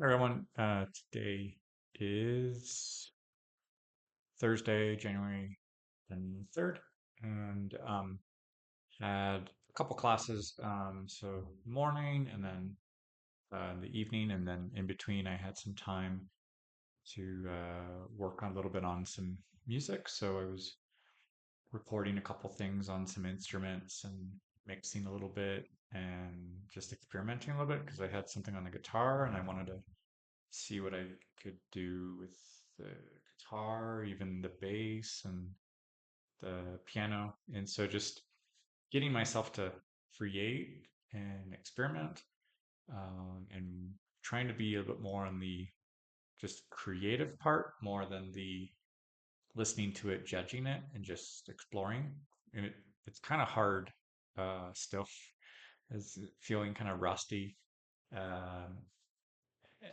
Everyone, today is Thursday, January 3rd, and had a couple classes. So morning, and then in the evening, and then in between, I had some time to work on a little bit on some music. So I was recording a couple things on some instruments and mixing a little bit, and just experimenting a little bit because I had something on the guitar and I wanted to see what I could do with the guitar, even the bass and the piano. And so just getting myself to create and experiment, and trying to be a bit more on the just creative part more than the listening to it, judging it, and just exploring. And it's kind of hard still, as feeling kind of rusty. Um,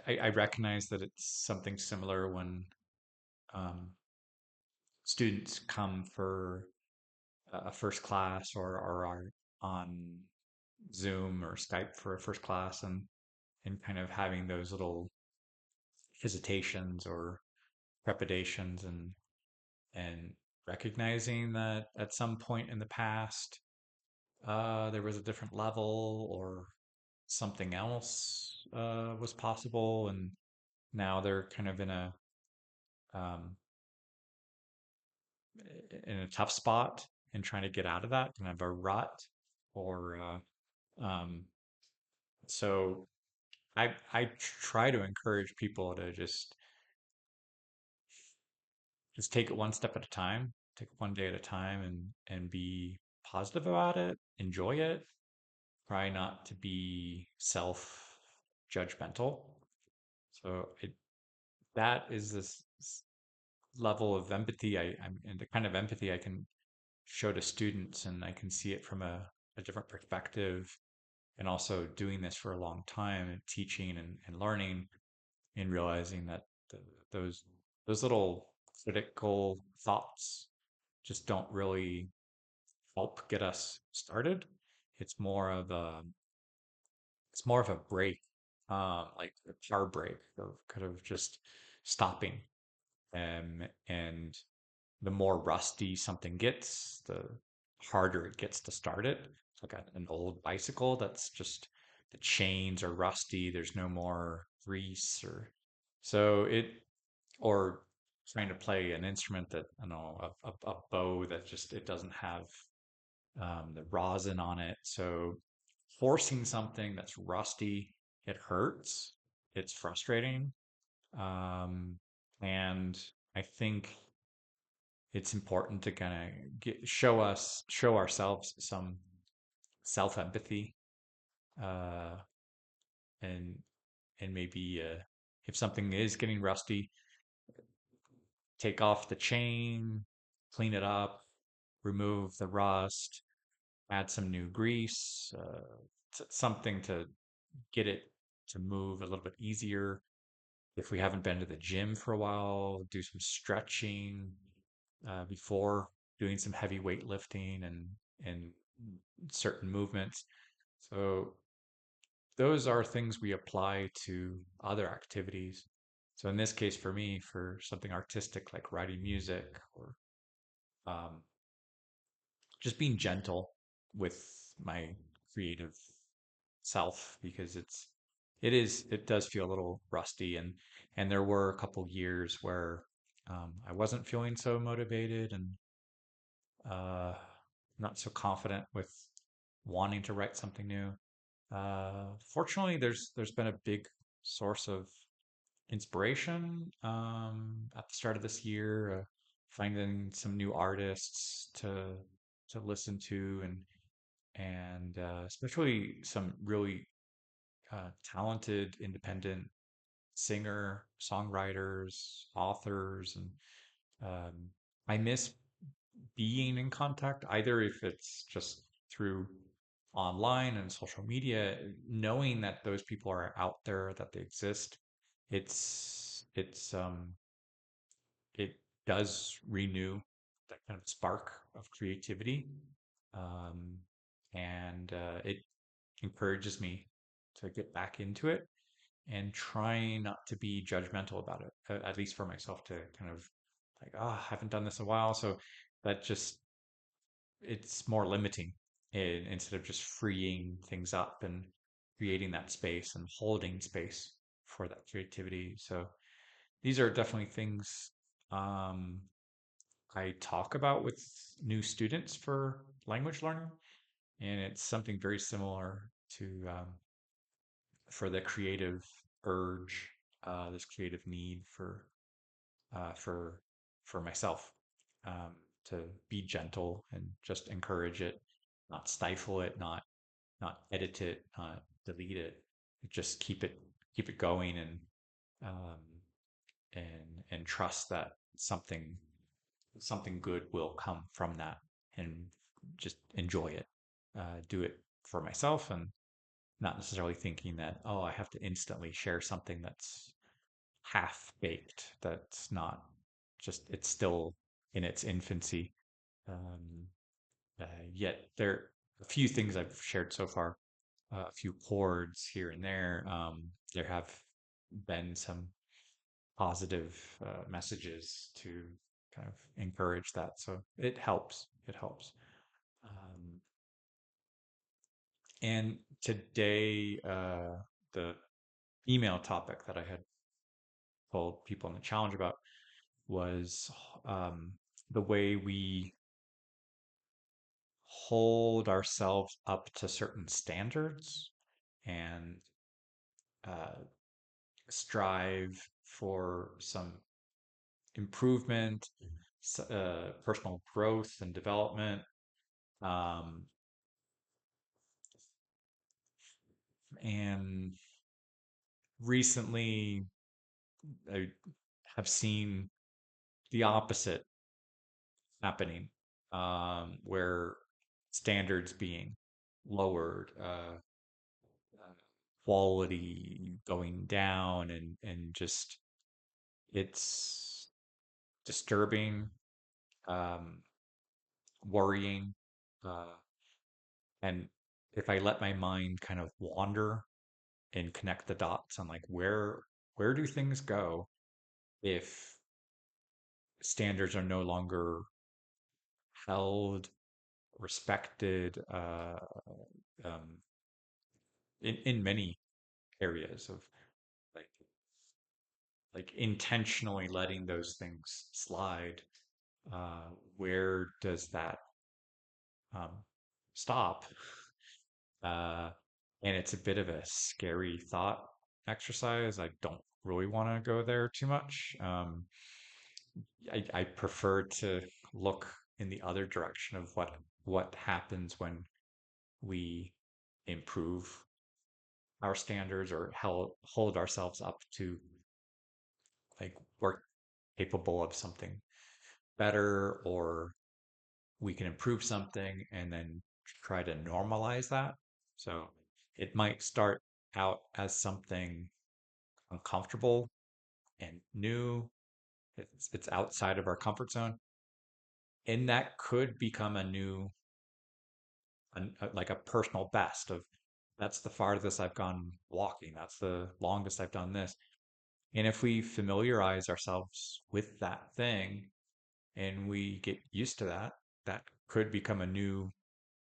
I recognize that it's something similar when um, students come for a first class, or are on Zoom or Skype for a first class, and kind of having those little hesitations or trepidations, and recognizing that at some point in the past there was a different level or something else was possible, and now they're kind of um, in a tough spot and trying to get out of that kind of a rut, or um, so I try to encourage people to just take it one step at a time, take it one day at a time, and be positive about it, enjoy it, try not to be self judgmental. So that is this level of empathy, I'm and the kind of empathy I can show to students, and I can see it from a different perspective, and also doing this for a long time and teaching and learning, and realizing that the, those those little critical thoughts just don't really help get us started. It's more of a break, like a car break of kind of just stopping. And the more rusty something gets, the harder it gets to start it. It's like an old bicycle that's just the chains are rusty. There's no more grease, or so it, or trying to play an instrument that I don't know, a bow that just it doesn't have the rosin on it. So forcing something that's rusty, it hurts. It's frustrating. Um, and I think it's important to kind of show ourselves some self empathy, uh, and maybe if something is getting rusty, take off the chain, clean it up, remove the rust, add some new grease, something to get it to move a little bit easier. If we haven't been to the gym for a while, do some stretching before doing some heavy weightlifting and certain movements. So those are things we apply to other activities. So in this case, for me, for something artistic like writing music, or um, just being gentle with my creative self, because it does feel a little rusty, and there were a couple years where I wasn't feeling so motivated, and uh, not so confident with wanting to write something new. Fortunately, there's been a big source of inspiration at the start of this year, finding some new artists to listen to, and especially some really talented independent singer, songwriters, authors, and um, I miss being in contact, either if it's just through online and social media, knowing that those people are out there, that they exist. It's it does renew that kind of spark of creativity, um, and it encourages me to get back into it. and trying not to be judgmental about it, at least for myself to kind of like, oh, I haven't done this in a while. So that just, it's more limiting instead of just freeing things up and creating that space and holding space for that creativity. So these are definitely things um, I talk about with new students for language learning. And it's something very similar to for the creative urge, this creative need uh, for for myself, um, to be gentle and just encourage it, not stifle it, not edit it, not delete it, just keep it going um, and trust that something good will come from that, and just enjoy it. Do it for myself and not necessarily thinking that, oh, I have to instantly share something that's half baked, that's not just, it's still in its infancy. Um, uh, Yet there a few things I've shared so far, a few chords here and there. There have been some positive messages to kind of encourage that. So it helps. It helps. Um, and today, the email topic that I had told people in the challenge about was um, the way we hold ourselves up to certain standards and uh, strive for some improvement, personal growth and development. Um, and recently, I have seen the opposite happening, where standards being lowered, quality going down, and just it's disturbing, um, worrying, uh, and if I let my mind kind of wander and connect the dots on like where do things go if standards are no longer held, respected, um, in many areas of like intentionally letting those things slide. Where does that um, stop? Uh, and it's a bit of a scary thought exercise. I don't really want to go there too much. I prefer to look in the other direction of what happens when we improve our standards or hold ourselves up to like we're capable of something better, or we can improve something and then try to normalize that. So it might start out as something uncomfortable and new. It's outside of our comfort zone. And that could become a new, like a personal best of that's the farthest I've gone walking. That's the longest I've done this. And if we familiarize ourselves with that thing and we get used to that, that could become a new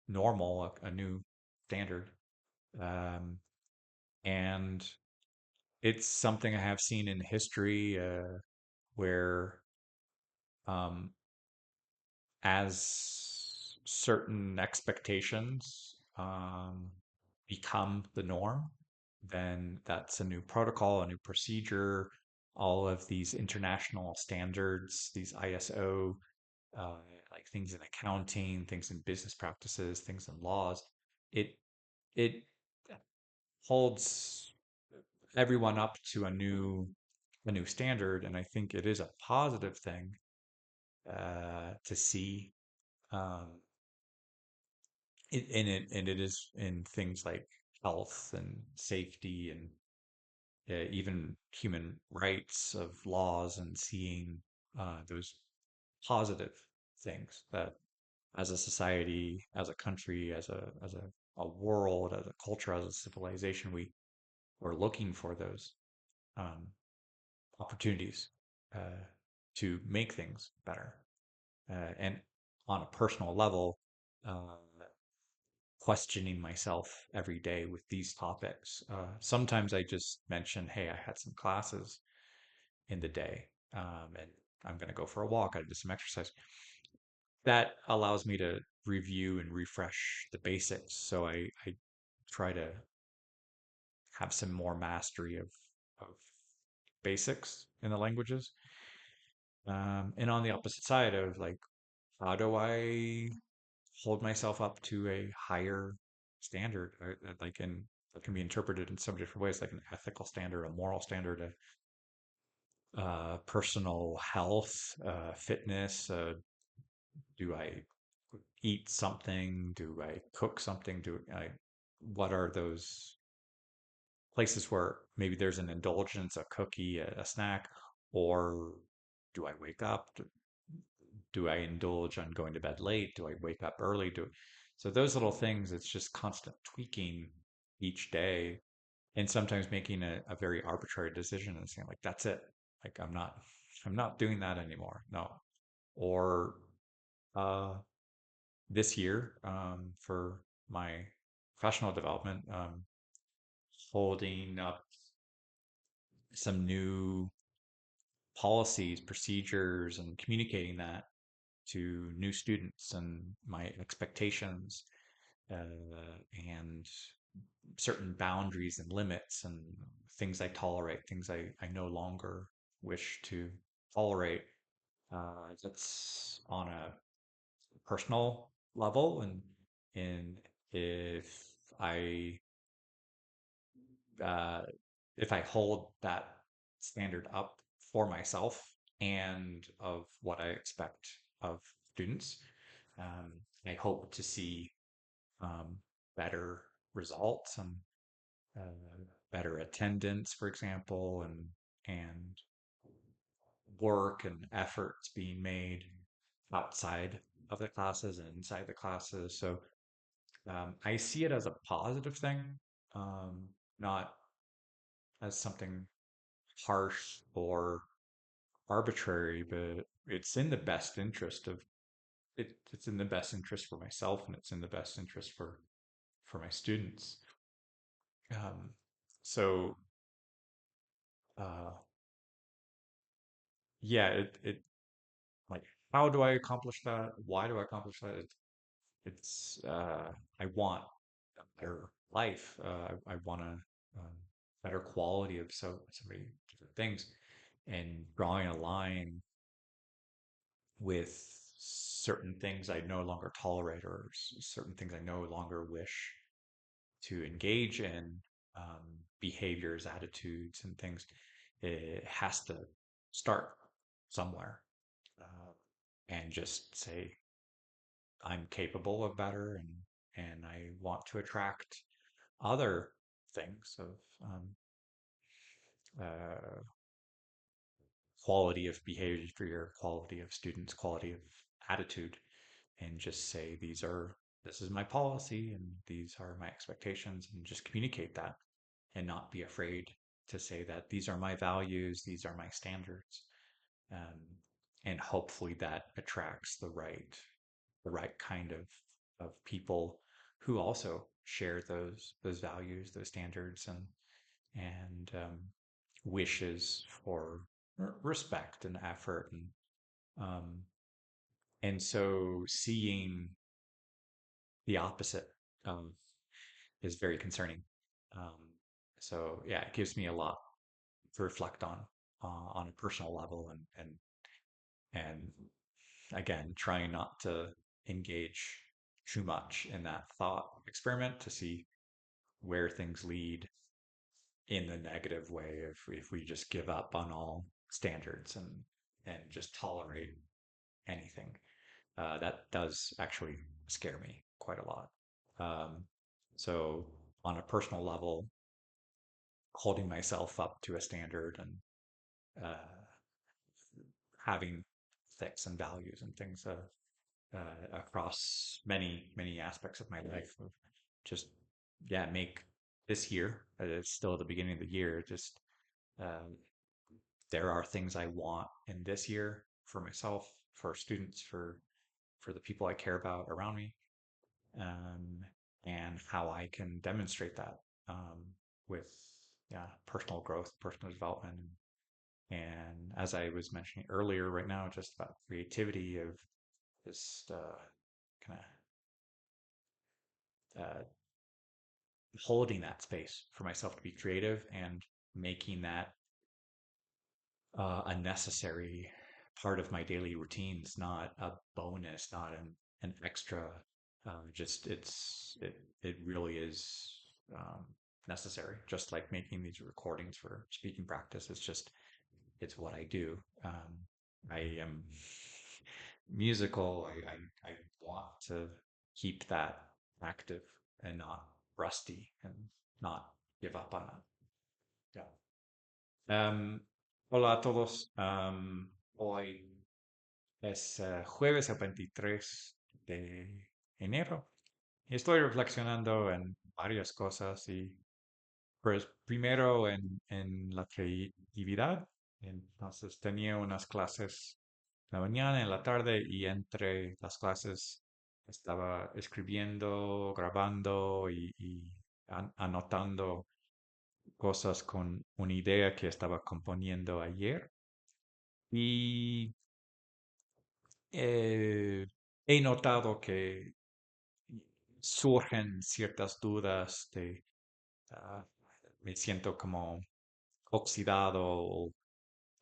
normal, a new standard. Um, and it's something I have seen in history, where um, as certain expectations become the norm, then that's a new protocol, a new procedure. All of these international standards, these ISO, uh, like things in accounting, things in business practices, things in laws, it it holds everyone up to a new standard, and I think it is a positive thing to see. Um, and it is in things like health and safety and even human rights of laws, and seeing those positive things that as a society, as a country, as a world, as a culture, as a civilization, or looking for those um, opportunities uh, to make things better. And on a personal level, uh, questioning myself every day with these topics. Sometimes I just mention, hey, I had some classes in the day, and I'm going to go for a walk. I did some exercise. That allows me to review and refresh the basics. So I try to have some more mastery of basics in the languages. And on the opposite side of like, how do I hold myself up to a higher standard, like in that can be interpreted in so many different ways, like an ethical standard, a moral standard, a personal health, fitness. Do I eat something? Do I cook something? Do I? What are those places where maybe there's an indulgence, a cookie, a snack, or do I wake up? Do I indulge on going to bed late? Do I wake up early? So those little things, it's just constant tweaking each day and sometimes making a very arbitrary decision and saying like, that's it. Like I'm not doing that anymore. No. Or uh, this year for my professional development, holding up some new policies, procedures, and communicating that to new students and my expectations and certain boundaries and limits and things I tolerate, things I no longer wish to tolerate. That's on a personal level, and if I uh, if I hold that standard up for myself and of what I expect of students, um, I hope to see um, better results and better attendance, for example, and work and efforts being made outside of the classes and inside the classes. So I see it as a positive thing, not as something harsh or arbitrary, but it's in the best interest of it. It's in the best interest for myself, and it's in the best interest for my students. Um, so uh, yeah, it like how do I accomplish that? Why do I accomplish that? It's I want a better life. I want a better quality of so many different things, and drawing a line with certain things I no longer tolerate or certain things I no longer wish to engage in, behaviors, attitudes, and things. It has to start somewhere, and just say I'm capable of better, and I want to attract other things of uh, quality of behavior, quality of students, quality of attitude, and just say this is my policy and these are my expectations, and just communicate that and not be afraid to say that these are my values, these are my standards, um, and hopefully that attracts the right kind of people who also share those values, those standards, and wishes for respect and effort, um, and so seeing the opposite um, is very concerning. Um, so yeah, it gives me a lot to reflect on a personal level, and again, trying not to engage too much in that thought experiment to see where things lead in the negative way if we just give up on all standards and just tolerate anything. That does actually scare me quite a lot. Um, so on a personal level, holding myself up to a standard and having ethics and values and things across many aspects of my life of just yeah make this year. It's still at the beginning of the year. Just um, there are things I want in this year for myself, for students, for the people I care about around me, um, and how I can demonstrate that with yeah personal growth, personal development, and as I was mentioning earlier, right now, just about creativity of just kind of holding that space for myself to be creative and making that a necessary part of my daily routines, not a bonus, not an extra. Just it really is necessary. Just like making these recordings for speaking practice, it's what I do. I am musical. I want to keep that active and not rusty and not give up on that. Yeah. Hola a todos. Hoy es jueves el 23 de enero y estoy reflexionando en varias cosas y pues primero en la creatividad. Entonces tenía unas clases en la mañana, en la tarde y entre las clases estaba escribiendo, grabando y anotando cosas con una idea que estaba componiendo ayer y eh, he notado que surgen ciertas dudas de ah, me siento como oxidado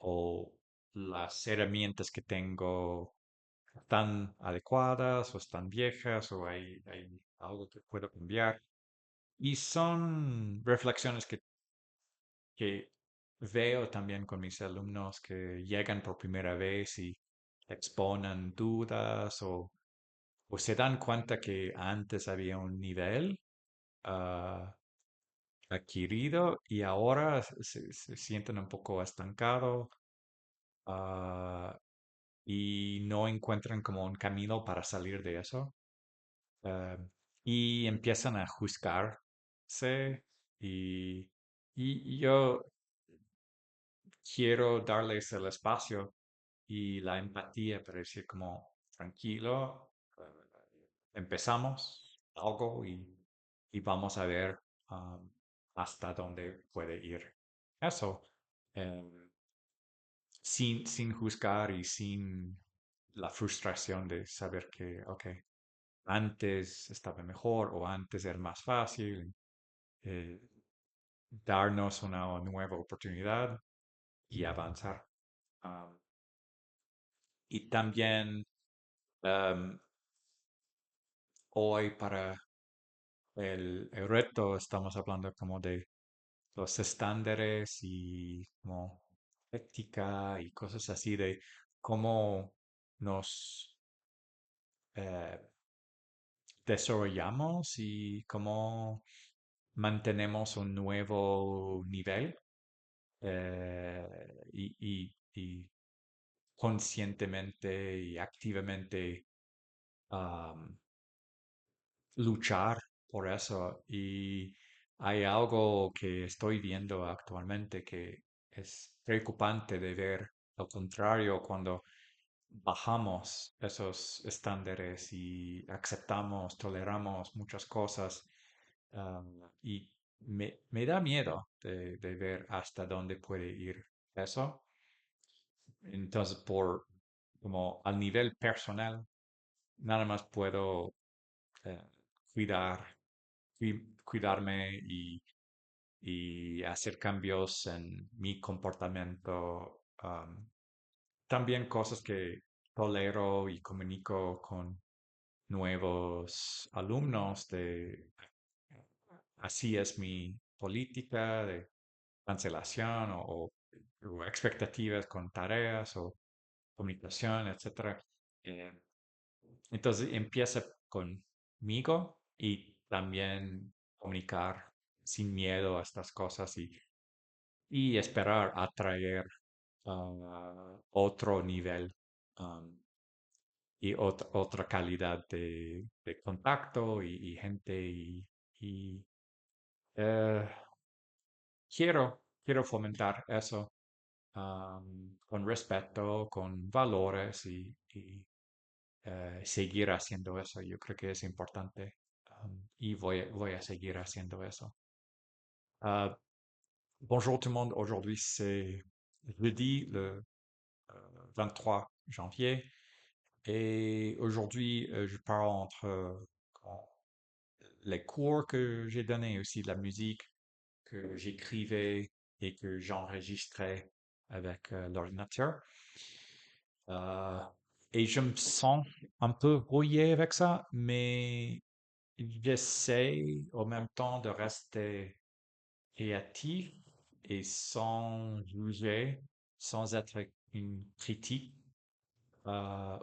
o las herramientas que tengo están adecuadas o están viejas o hay algo que puedo cambiar. Y son reflexiones que veo también con mis alumnos que llegan por primera vez y exponen dudas o se dan cuenta que antes había un nivel ah, adquirido y ahora se sienten un poco estancados ah, y no encuentran como un camino para salir de eso. ah, y empiezan a juzgarse y, y yo quiero darles el espacio y la empatía para decir como tranquilo, empezamos algo y vamos a ver hasta dónde puede ir eso, em, sin juzgar y sin la frustración de saber que, ok, antes estaba mejor o antes era más fácil, eh, darnos una nueva oportunidad y avanzar. Am, y también em, hoy para el reto estamos hablando como de los estándares y como ética y cosas así de cómo nos eh, desarrollamos y cómo mantenemos un nuevo nivel y conscientemente y activamente luchar por eso. Y hay algo que estoy viendo actualmente que es preocupante de ver, al contrario, cuando bajamos esos estándares y aceptamos, toleramos muchas cosas, y me da miedo de ver hasta dónde puede ir eso. Entonces, por como al nivel personal, nada más puedo eh, cuidar cuidarme y hacer cambios en mi comportamiento. También cosas que tolero y comunico con nuevos alumnos de así es mi política de cancelación o expectativas con tareas o comunicación, etcétera. Eh, entonces empieza conmigo y también comunicar sin miedo a estas cosas y esperar atraer otro nivel y otra calidad de contacto y gente y Eh, quiero fomentar eso, con respeto, con valores y seguir haciendo eso. Yo creo que es importante, y voy a seguir haciendo eso. Euh, Bonjour tout le monde, aujourd'hui c'est jeudi le 23 janvier et aujourd'hui je parle entre les cours que j'ai donnés, aussi de la musique que j'écrivais et que j'enregistrais avec l'ordinateur. Euh, et je me sens un peu rouillé avec ça, mais j'essaie en même temps de rester créatif et sans juger, sans être une critique,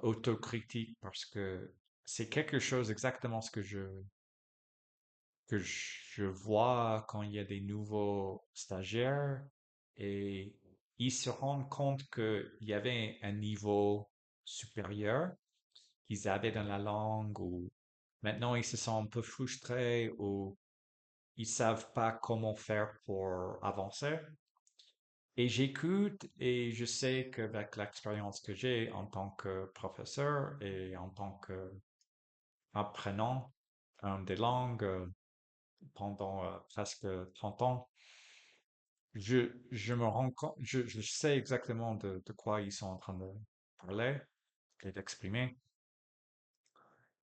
autocritique, parce que c'est quelque chose exactement ce que je vois quand il y a des nouveaux stagiaires et ils se rendent compte qu'il y avait un niveau supérieur qu'ils avaient dans la langue ou maintenant ils se sentent un peu frustrés ou ils savent pas comment faire pour avancer. Et j'écoute et je sais qu'avec l'expérience que j'ai en tant que professeur et en tant qu'apprenant des langues pendant presque 30 ans, je me rends compte, je sais exactement de quoi ils sont en train de parler et d'exprimer.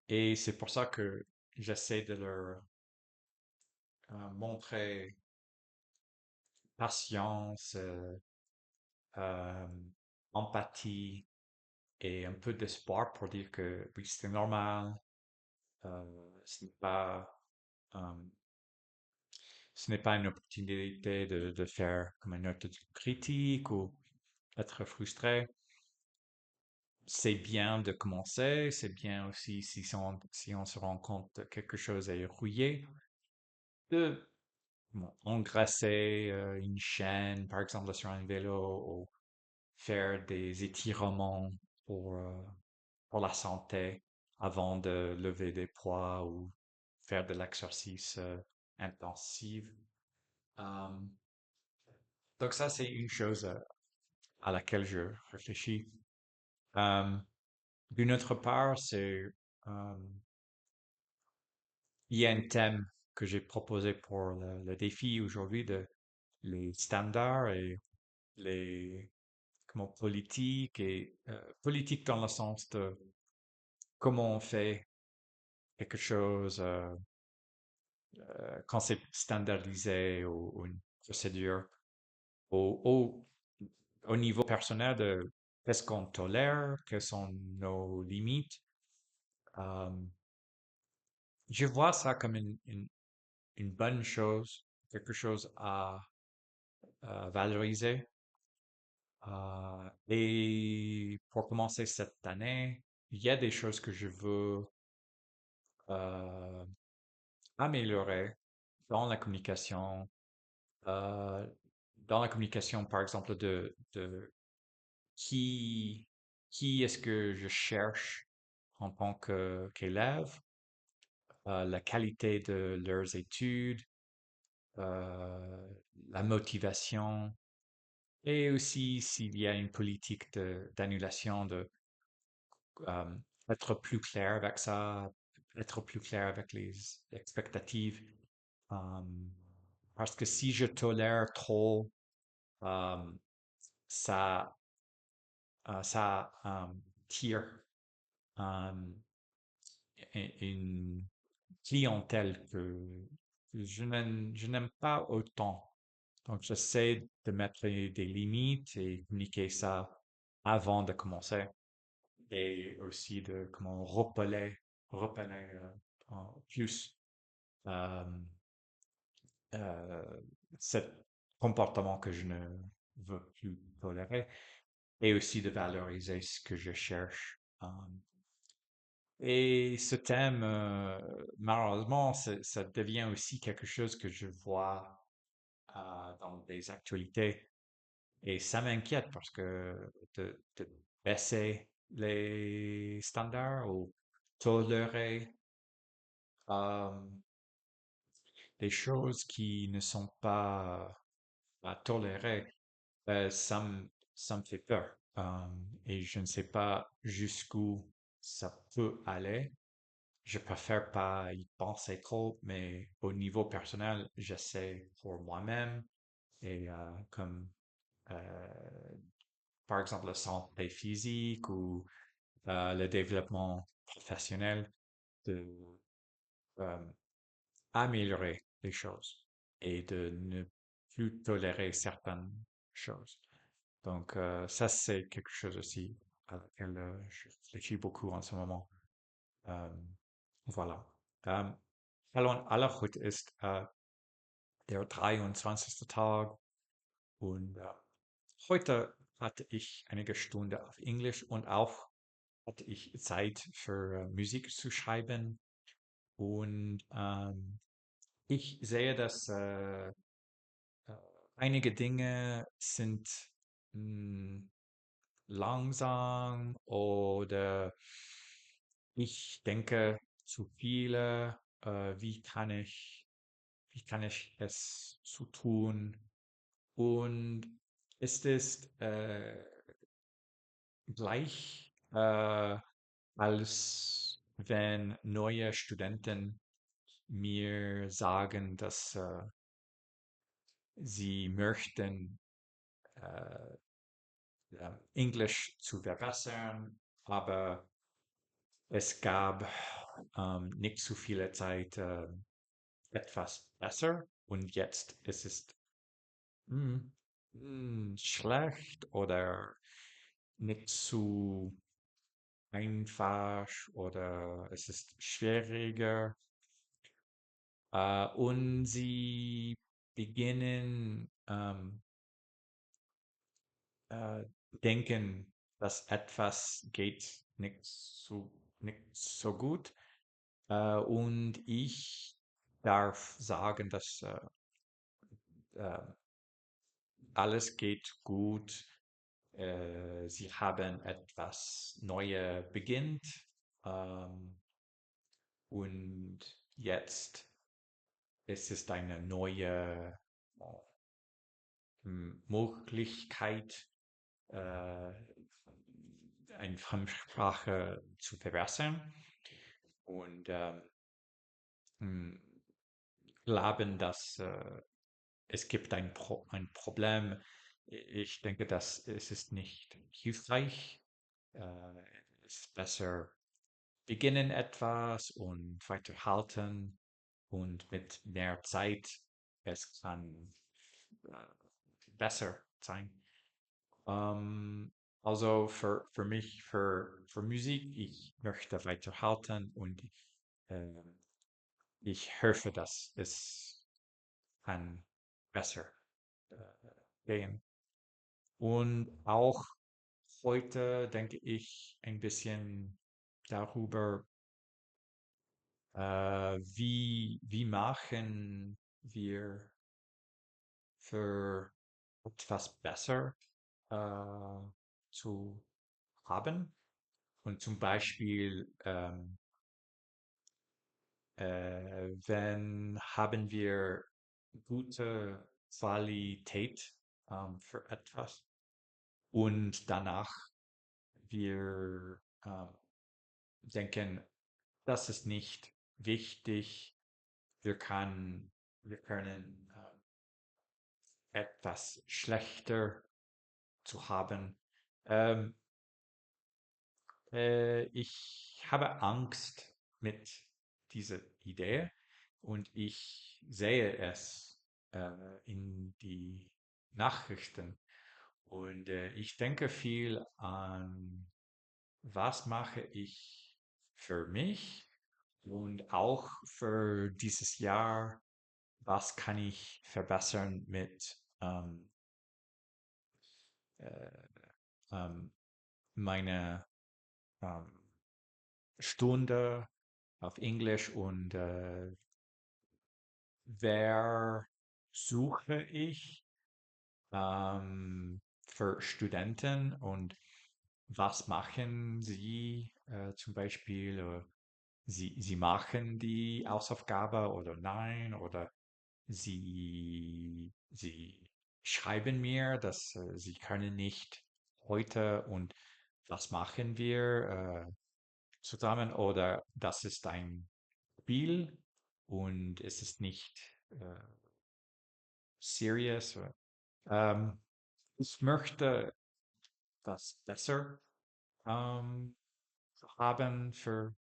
Et c'est pour ça que j'essaie de leur montrer patience, euh, empathie et un peu d'espoir pour dire que oui, c'est normal, ce n'est pas, euh, ce n'est pas une opportunité de faire comme une critique ou être frustré. C'est bien de commencer, c'est bien aussi si on se rend compte que quelque chose est rouillé, de bon, engraisser une chaîne, par exemple sur un vélo, ou faire des étirements pour, euh, pour la santé avant de lever des poids ou faire de l'exercice intensif. Euh, donc ça, c'est une chose à laquelle je réfléchis. Euh, D'une autre part, euh, il y a un thème que j'ai proposé pour le défi aujourd'hui de les standards et les comment politique et politique dans le sens de comment on fait quelque chose quand c'est standardisé ou une procédure au, au, au niveau personnel de qu'est-ce qu'on tolère, quelles sont nos limites. Euh, je vois ça comme une bonne chose, quelque chose à valoriser. Et pour commencer cette année, il y a des choses que je veux euh, améliorer dans la communication, euh, par exemple, de qui, qui est-ce que je cherche en tant qu'élève, la qualité de leurs études, euh, la motivation, et aussi s'il y a une politique d'annulation, de euh, être plus clair avec ça, être plus clair avec les expectatives. Euh, Parce que si je tolère trop, euh, ça, ça tire euh, une clientèle que je n'aime pas autant. Donc, j'essaie de mettre des limites et communiquer ça avant de commencer. Et aussi de comment repeler plus euh, euh, ce comportement que je ne veux plus tolérer et aussi de valoriser ce que je cherche. Et ce thème, malheureusement, ça devient aussi quelque chose que je vois dans des actualités. Et ça m'inquiète parce que de baisser les standards ou tolérer euh, des choses qui ne sont pas à tolérer, ça me fait peur. Et je ne sais pas jusqu'où ça peut aller. Je préfère pas y penser trop, mais au niveau personnel, j'essaie pour moi-même et comme euh, par exemple la santé physique ou le développement professionnel de euh, améliorer les choses et de ne plus tolérer certaines choses. Donc ça c'est quelque chose aussi à laquelle je réfléchis beaucoup en ce moment. Ähm, voilà. Ähm, Hallo aller, heute ist der 23. Tag und heute hatte ich einige Stunden auf Englisch und auch hatte ich Zeit für Musik zu schreiben und ich sehe, dass einige Dinge sind mh, langsam oder ich denke zu viele, wie kann ich es zu tun? Und ist es gleich, als wenn neue Studenten mir sagen, dass sie möchten, äh, Englisch zu verbessern, aber es gab nicht so viele Zeit, etwas besser und jetzt ist es hm, schlecht oder nicht so einfach oder es ist schwieriger. Und sie beginnen äh, denken, dass etwas geht nicht so gut. Und ich darf sagen, dass äh, alles geht gut. Sie haben etwas Neues beginnt. Ähm, und jetzt ist es eine neue Möglichkeit, äh, eine Fremdsprache zu verbessern und hm, glauben, dass es gibt ein Problem. Ich denke, dass es ist nicht hilfreich. Äh, Es ist besser beginnen etwas und weiterhalten und mit mehr Zeit es kann äh, besser sein. Ähm, also für mich, für Musik, ich möchte weiterhalten und ähm, ich hoffe, dass es kann besser äh, gehen. Und auch heute denke ich ein bisschen darüber, wie machen wir für etwas besser äh, zu haben. Und zum Beispiel, wenn haben wir gute Qualität für etwas und danach wir denken, das ist nicht wichtig, wir können etwas schlechter zu haben. Ähm, Ich habe Angst mit dieser Idee und ich sehe es in die Nachrichten und ich denke viel an, was mache ich für mich und auch für dieses Jahr, was kann ich verbessern mit äh, ähm, meiner ähm, Stunde auf Englisch und wer suche ich für Studenten und was machen sie zum Beispiel? Sie machen die Hausaufgabe oder nein? Oder sie schreiben mir, dass sie können nicht heute und was machen wir zusammen oder das ist ein Spiel und es ist nicht serious. Ähm, ich möchte das besser ähm, haben für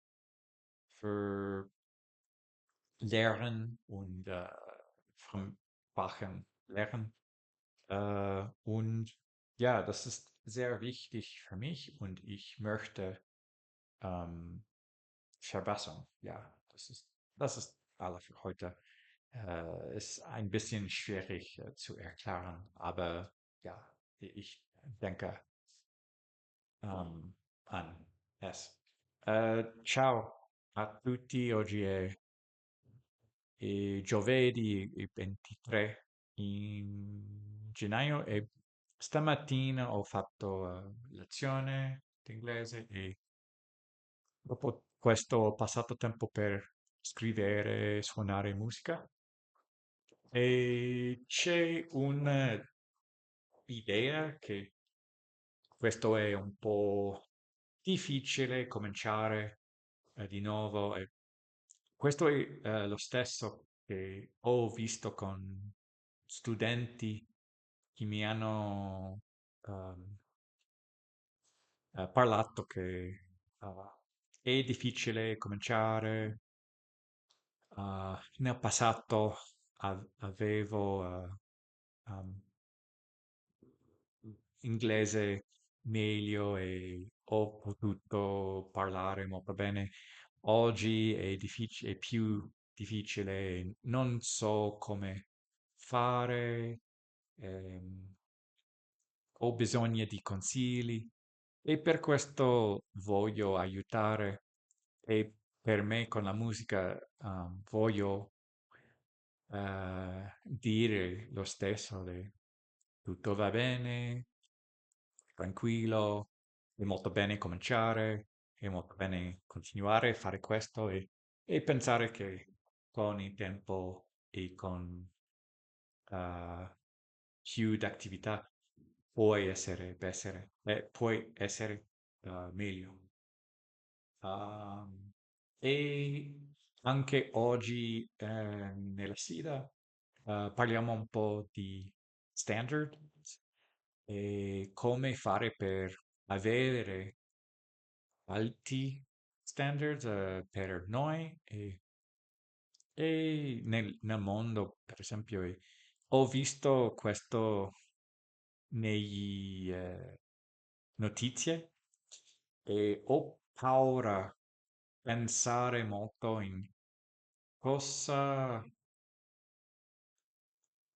Lehren und Sprachen lernen. Und ja, das ist sehr wichtig für mich und ich möchte ähm, verbessern. Ja, das ist alles für heute. Ist ein bisschen schwierig zu erklären, aber ja, ich denke an es. Ciao a tutti, oggi è giovedì 23 in gennaio e stamattina ho fatto lezione d'inglese e dopo questo ho passato tempo per scrivere e suonare musica e c'è un'idea che questo è un po' difficile cominciare di nuovo e questo è lo stesso che ho visto con studenti che mi hanno ehm, parlato che è difficile cominciare. Nel passato avevo um, inglese meglio e ho potuto parlare molto bene. Oggi è difficile, è più difficile, non so come fare, ehm, ho bisogno di consigli e per questo voglio aiutare e per me con la musica voglio dire lo stesso, tutto va bene, tranquillo, è molto bene cominciare, è molto bene continuare a fare questo e pensare che con il tempo e con eh, più d'attività puoi essere meglio. Um, e anche oggi nella sera parliamo un po' di standard e come fare per avere alti standards per noi e nel mondo, per esempio, ho visto questo negli notizie e ho paura pensare molto in cosa,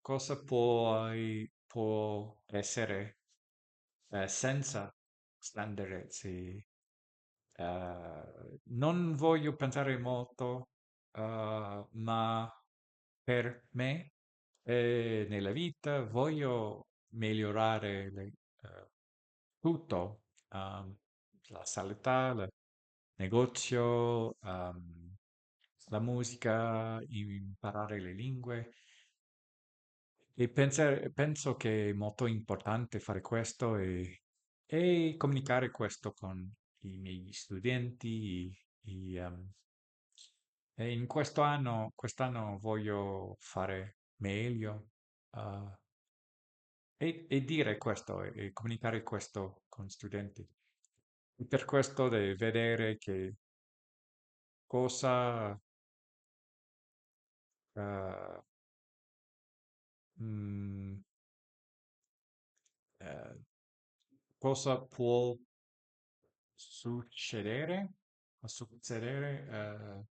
cosa può essere senza standard. Sì. Non voglio pensare molto, ma per me nella vita voglio migliorare tutto, la sanità, il negozio, la musica, imparare le lingue. E penso che è molto importante fare questo e comunicare questo con i miei studenti. E in quest'anno voglio fare meglio, e dire questo e comunicare questo con studenti. E per questo devi vedere che cosa, eh, mm, eh, cosa può succedere, succedere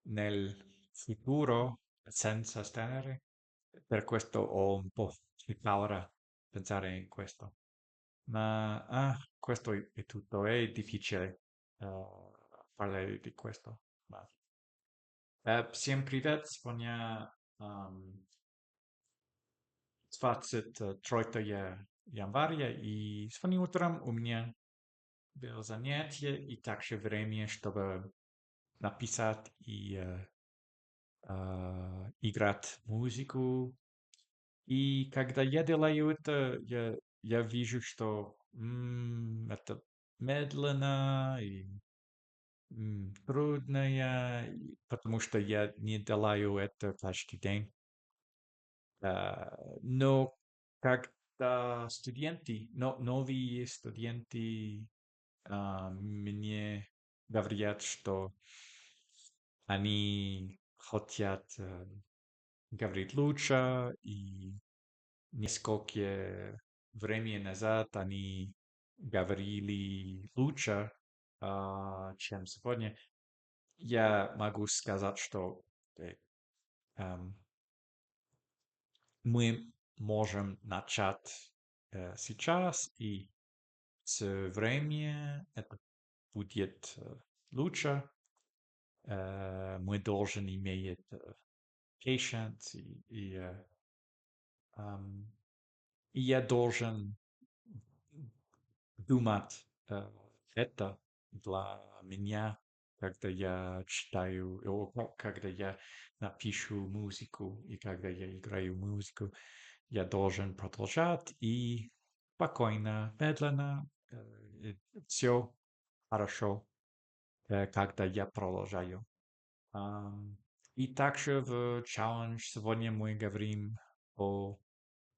nel futuro senza stare. Per questo ho un po' di paura a pensare in questo. Ma questo è tutto, è difficile parlare di questo. Ma, всем привет! Сегодня января, и сегодня утром у меня было занятие и также время, чтобы написать и играть музыку. И когда я делаю это, я вижу, что это медленно и трудно, потому что я не делаю это каждый день. Но когда новые студенты мне говорят, что они хотят говорить лучше, и несколько времени назад они говорили лучше, чем сегодня. Я могу сказать, что э, эм, мы можем начать сейчас, и с временем это будет лучше. Мы должны иметь patience, ам, и я должен думать это для меня, когда я читаю, когда я напишу музыку и когда я играю музыку, я должен продолжать и спокойно, медленно, все хорошо, когда я продолжаю. Ам, И также в challenge сегодня мы говорим о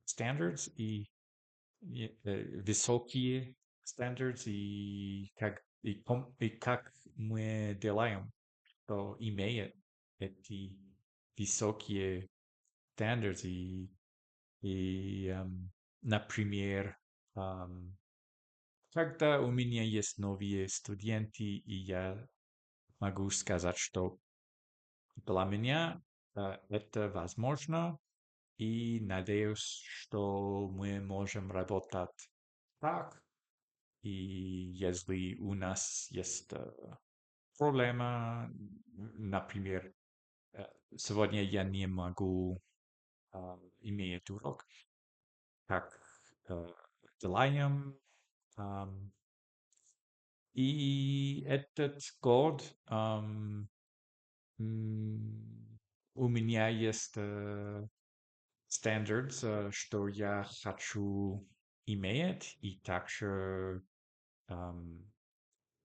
standards высокие standards и как мы делаем, что имеет эти высокие standards например, ам, когда у меня есть новые студенты, и я могу сказать, что для меня это возможно, и надеюсь, что мы можем работать так. И если у нас есть проблема, например, э, сегодня я не могу иметь урок, как э, делаем. ам, И этот год у меня есть standards, что я хочу иметь, и также ам,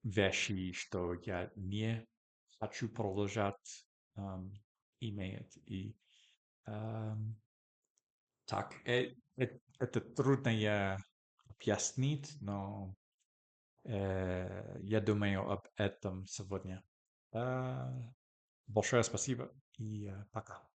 вещи, что я не хочу продолжать иметь. И ам, так, это трудно объяснить, но я думаю об этом сегодня. А, Большое спасибо и пока.